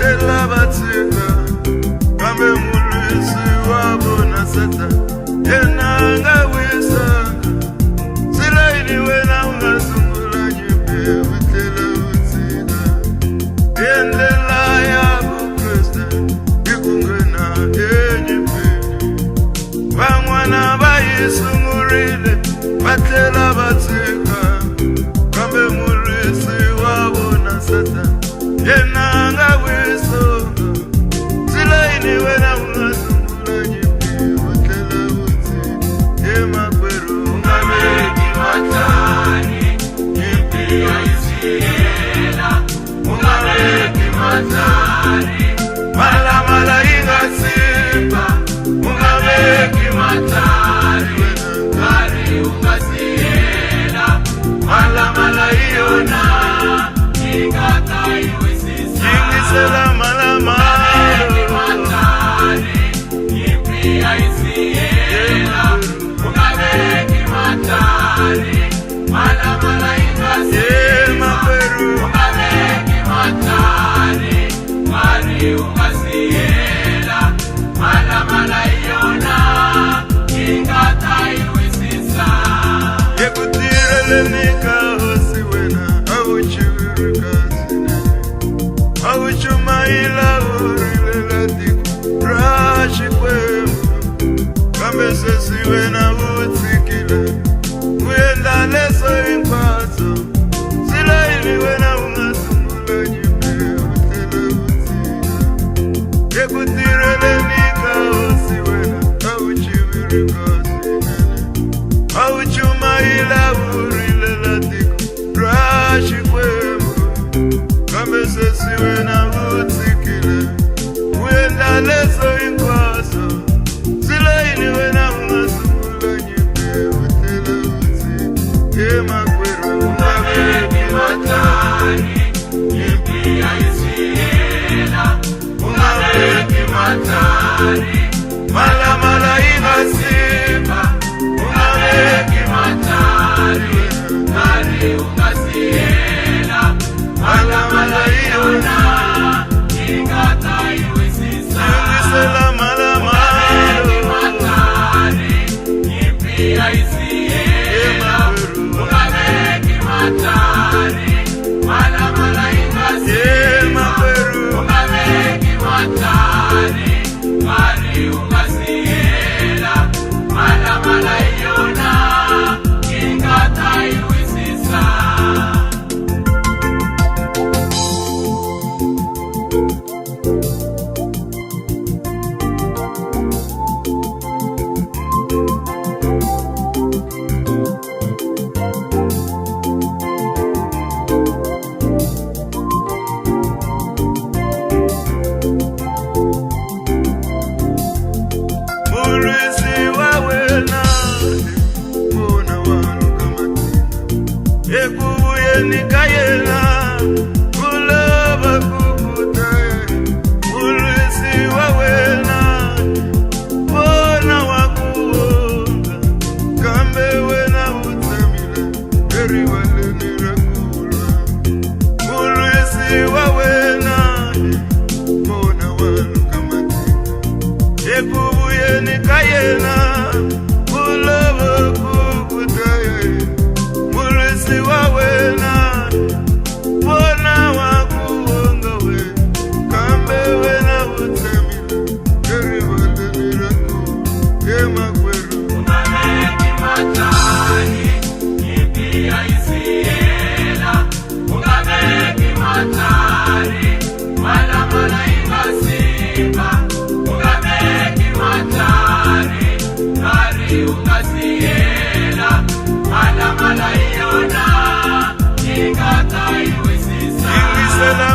batela batsika kambe mulwisi wabo na sata yena ngawisa silaini wena ungasungula jipe batela batsika yendela ya bukrista ikungena yenyipe bangwana bayisungurile batela batsika kambe mulwisi wabo na sata yena ngawisa silaini wena ungasungula jipe batela batsika yema kweru ungabeki matani jipe ya isiela ungabeki matani mala inga simba ungabeki matani kari ungasiela mala iona ingata iwisisa ingisela mala matani jipe ya isiela ungabeki matani mala inga simba ungabeki matani kari ungasiela mala iona ingata iwisisa yekutirele nikahosi wena auchurukazine auchumaila urilela diku rashi kwemu kambe sesi wena utsikile uenda leso inkwazo silaini wena ungasungula jipe utela utsika yekutirele nikahosi wena auchurukazine auchumaila urilela diku rashi kwemu kambe sesi wena utsikile uenda leso inkwazo silaini wena ungasungula jipe utela utsika yema kweru ungabeki matani jipe ya isiela ungabeki matani mala inga simba ungabeki matani kari ungasiela mala iona ingata iwisisa ingisela mala matani jipe ya isiela ungabeki matani mala inga simba ungabeki matani kari ungasiela mala iona ingata iwisisa mulwisi wawena mbona wanu kamatina ekubuye nikayela kulaba kukutaye mulwisi wawena mbona wakuonga kambe wena utsamile eriwalenira kula mulwisi wawena mbona wanu kamatina ekubuye nikayela kulaba kukutaye mulwisi wawena mbona wakuonga we kambe wena utsamile eriwalenira kula yema kweru ungabeki matani jipe ya isiela ungabeki matani mala inga simba ungabeki matani kari ungasiela mala iona ingata iwisisa ingisela